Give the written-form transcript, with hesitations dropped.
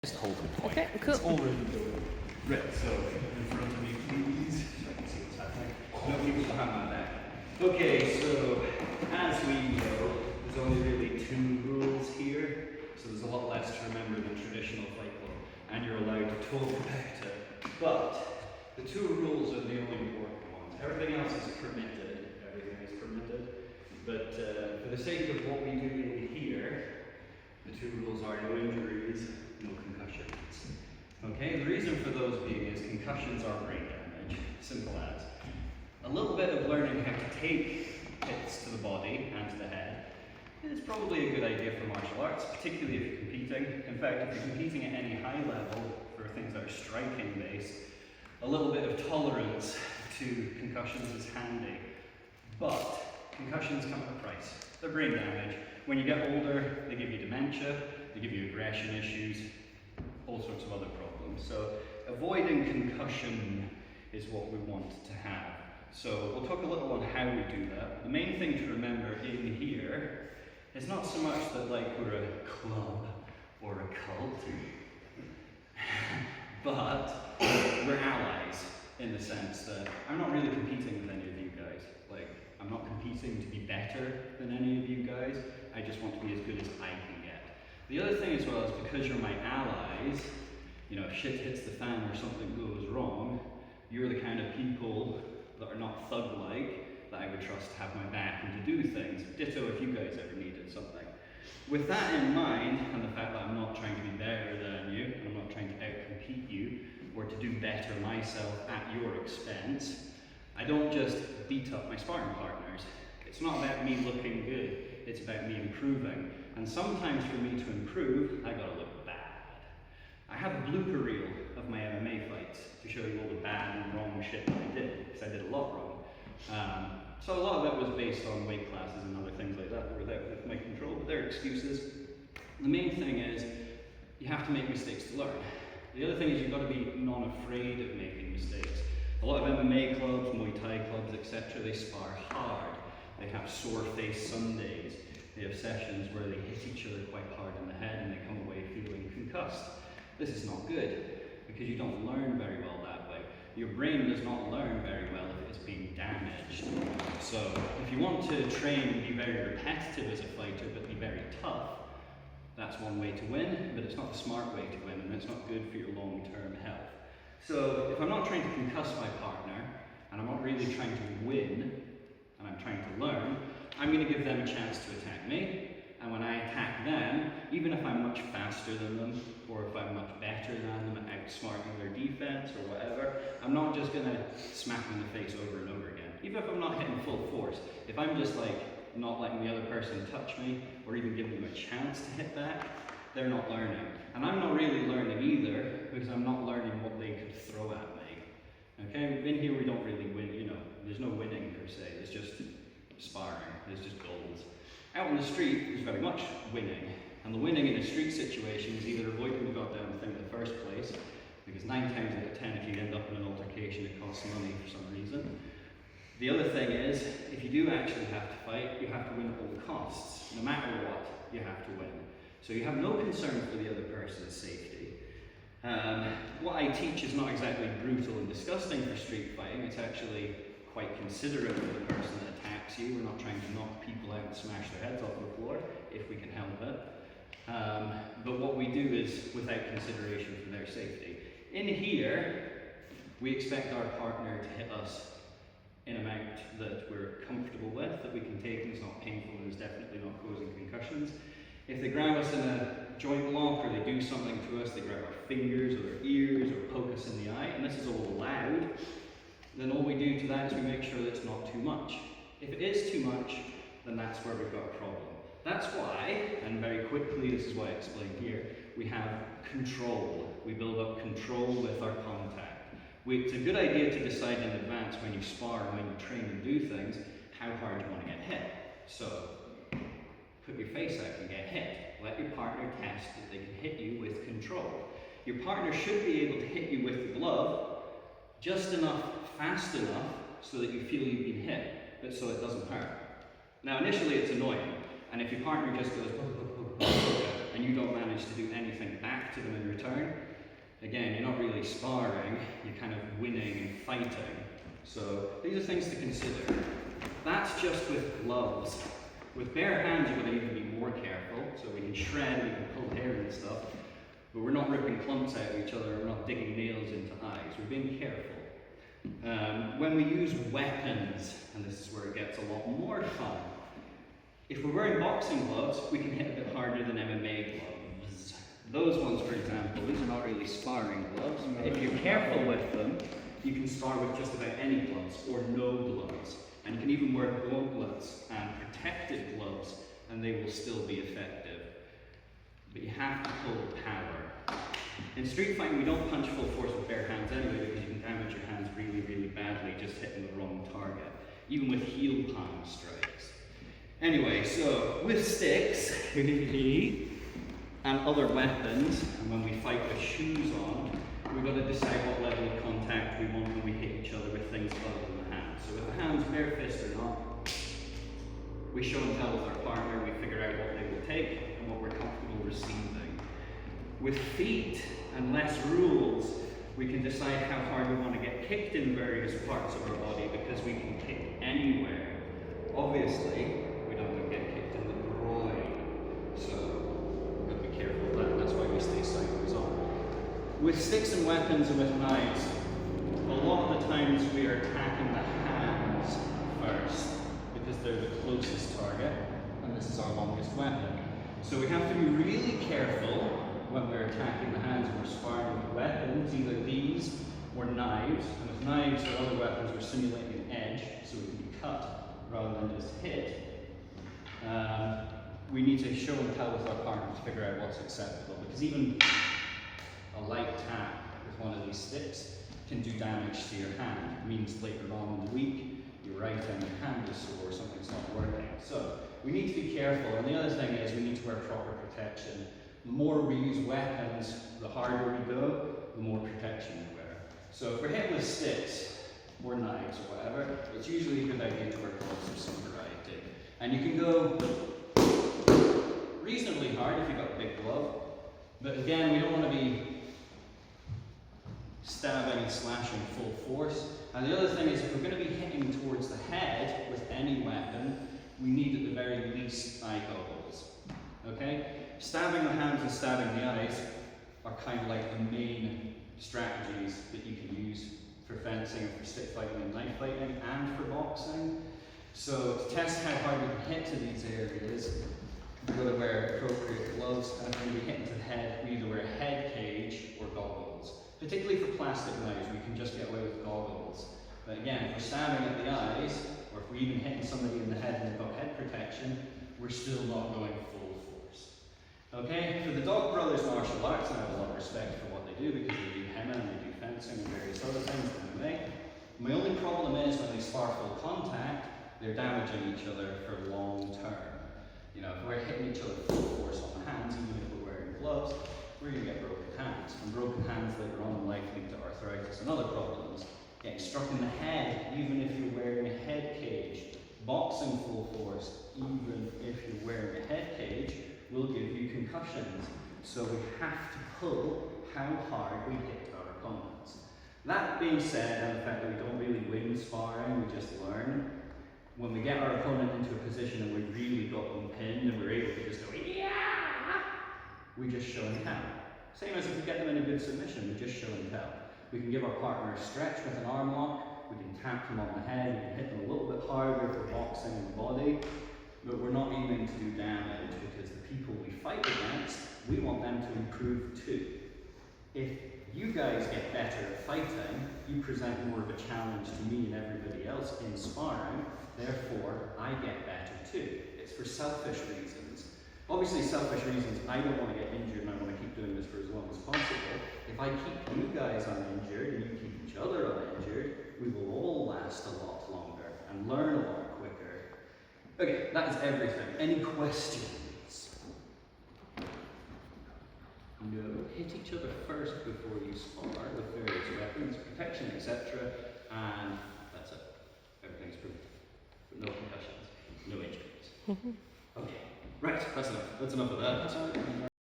Just hold it. Okay, cool. It's already going. Right, so in front of me, please. So I can see what's happening. No people behind my back. Okay, so as we know, there's only really 2 rules here. So there's a lot less to remember than traditional Fight Club, and you're allowed to talk about it. But the 2 rules are the only important ones. Everything else is permitted. Everything is permitted. But for the sake of what we do in here, the 2 rules are no injuries, no concussions. Okay, the reason for those being is concussions are brain damage, simple as. A little bit of learning how to take hits to the body and to the head is probably a good idea for martial arts, particularly if you're competing. In fact, if you're competing at any high level for things that are striking based, a little bit of tolerance to concussions is handy. But concussions come at a price. They're brain damage. When you get older, they give you dementia, they give you aggression issues, all sorts of other problems. So avoiding concussion is what we want to have. So we'll talk a little on how we do that. The main thing to remember in here is not so much that like we're a club or a cult, but we're allies in the sense that I'm not really competing with any of you guys. Like, I'm not competing to be better than any of you guys. I just want to be as good as I can get. The other thing as well is because you're my allies, you know, if shit hits the fan or something goes wrong, you're the kind of people that are not thug-like that I would trust to have my back and to do things. Ditto if you guys ever needed something. With that in mind, and the fact that I'm not trying to be better than you, and I'm not trying to out-compete you, or to do better myself at your expense, I don't just beat up my sparring partners. It's not about me looking good, it's about me improving. And sometimes for me to improve, I gotta look bad. I have a blooper reel of my MMA fights to show you all the bad and wrong shit that I did, because I did a lot wrong. So a lot of it was based on weight classes and other things like that were out of my control, but they're excuses. The main thing is, you have to make mistakes to learn. The other thing is you've got to be non-afraid of making mistakes. A lot of MMA clubs, Muay Thai clubs, etc., they spar hard. They have sore face Sundays. They have sessions where they hit each other quite hard in the head and they come away feeling concussed. This is not good because you don't learn very well that way. Your brain does not learn very well if it's being damaged. So if you want to train and be very repetitive as a fighter but be very tough, that's one way to win, but it's not the smart way to win and it's not good for your long-term health. So if I'm not trying to concuss my partner, and I'm not really trying to win, and I'm trying to learn, I'm going to give them a chance to attack me. And when I attack them, even if I'm much faster than them, or if I'm much better than them at outsmarting their defense or whatever, I'm not just going to smack them in the face over and over again. Even if I'm not hitting full force, if I'm just like not letting the other person touch me, or even giving them a chance to hit back, they're not learning. And I'm not really learning either, because I'm not learning what they could throw at me. Okay, in here we don't really win, you know, there's no winning per se, it's just sparring, there's just goals. Out on the street, there's very much winning. And the winning in a street situation is either avoiding the goddamn thing in the first place, because 9 times out of 10 if you end up in an altercation it costs money for some reason. The other thing is, if you do actually have to fight, you have to win at all costs. No matter what, you have to win. So you have no concern for the other person's safety. What I teach is not exactly brutal and disgusting for street fighting, it's actually quite considerate of the person that attacks you. We're not trying to knock people out and smash their heads off the floor, if we can help it. But what we do is without consideration for their safety. In here, we expect our partner to hit us in an amount that we're comfortable with, that we can take and it's not painful and it's definitely not causing concussions. If they grab us in a joint lock or they do something to us, they grab our fingers or our ears or poke us in the eye, and this is all allowed, then all we do to that is we make sure that it's not too much. If it is too much, then that's where we've got a problem. That's why, and very quickly, this is why I explained here, we have control. We build up control with our contact. It's a good idea to decide in advance when you spar, when you train and do things, how hard you want to get hit. So, put your face out and get hit. Let your partner test that they can hit you with control. Your partner should be able to hit you with the glove just enough, fast enough, so that you feel you've been hit, but so it doesn't hurt. Now initially it's annoying, and if your partner just goes and and you don't manage to do anything back to them in return, again, you're not really sparring, you're kind of winning and fighting. So these are things to consider. That's just with gloves. With bare hands, you're going to even be more careful. So we can shred, we can pull hair and stuff, but we're not ripping clumps out of each other, we're not digging nails into eyes, we're being careful. When we use weapons, and this is where it gets a lot more fun, if we're wearing boxing gloves, we can hit a bit harder than MMA gloves. Those ones, for example, these are not really sparring gloves. If you're careful with them, you can spar with just about any gloves, or no gloves. And you can even wear gauntlets and protected gloves, and they will still be effective. But you have to pull power. In street fighting, we don't punch full force with bare hands anyway, because you can damage your hands really, really badly just hitting the wrong target, even with heel palm strikes. Anyway, so with sticks and other weapons, and when we fight with shoes on, we've got to decide what level of contact we want when we hit each other with things other than the hands. So with the hands, bare fist or not, we show and tell with our partner, we figure out what they will take and what we're comfortable receiving. With feet and less rules, we can decide how hard we want to get kicked in various parts of our body, because we can kick anywhere. Obviously, we don't want to get kicked in the groin, so we've got to be careful of that, and that's why we stay sideways on. With sticks and weapons and with knives, a lot of the times we are attacking the hands first, because they're the closest target, and this is our longest weapon. So we have to be really careful when we're attacking the hands and we're sparring with weapons, either these or knives. And with knives or other weapons, we're simulating an edge, so we can be cut rather than just hit. We need to show and tell with our partner to figure out what's acceptable, because even a light tap with one of these sticks can do damage to your hand. It means later on in the week, your right hand is sore, something's not working. So we need to be careful, and the other thing is we need to wear proper protection. The more we use weapons, the harder we go, the more protection we wear. So if we're hit with sticks or knives or whatever, it's usually a good idea to wear gloves of some variety. And you can go reasonably hard if you've got a big glove, but again, we don't want to be stabbing and slashing full force. And the other thing is, if we're going to be hitting towards the head with any weapon, we need at the very least eye goggles. Okay? Stabbing the hands and stabbing the eyes are kind of like the main strategies that you can use for fencing, for stick fighting and knife fighting, and for boxing. So to test how hard we can hit to these areas, we've got to wear appropriate gloves, and when we hit into the head, we either wear a head cage or goggles. Particularly for plastic knives, we can just get away with goggles. But again, if we're stabbing at the eyes, or if we're even hitting somebody in the head and they've got head protection, we're still not going full force. Okay, for the Dog Brothers martial arts, I have a lot of respect for what they do, because they do henna and they do fencing and various other things in MMA. My only problem is when they spar full contact, they're damaging each other for long term. You know, if we're hitting each other full force on the hands, even if we're wearing gloves, we're going to get broken hands. And broken hands later on in life lead to arthritis and other problems. Getting struck in the head, even if you're wearing a head cage. Boxing full force, even if you're wearing a head cage, will give you concussions. So we have to pull how hard we hit our opponents. That being said, and the fact that we don't really win sparring, we just learn, when we get our opponent into a position and we've really got them pinned and we're able to just go, yeah, we just show and tell. Same as if we get them in a good submission, we just show and tell. We can give our partner a stretch with an arm lock, we can tap them on the head, we can hit them a little bit harder for boxing in the body, but we're not aiming to do damage, because the people we fight against, we want them to improve too. If you guys get better at fighting, you present more of a challenge to me and everybody else in sparring, therefore I get better too. It's for selfish reasons. Obviously selfish reasons, I don't want to get injured and I want to keep doing this for as long as possible. If I keep you guys uninjured and you keep each other uninjured, we will all last a lot longer and learn a lot quicker. Okay, that is everything. Any questions? No. Hit each other first before you spar with various weapons, protection, etc. And that's it. Everything's proved. But no concussions, no injuries. Okay, right, that's enough. That's enough of that.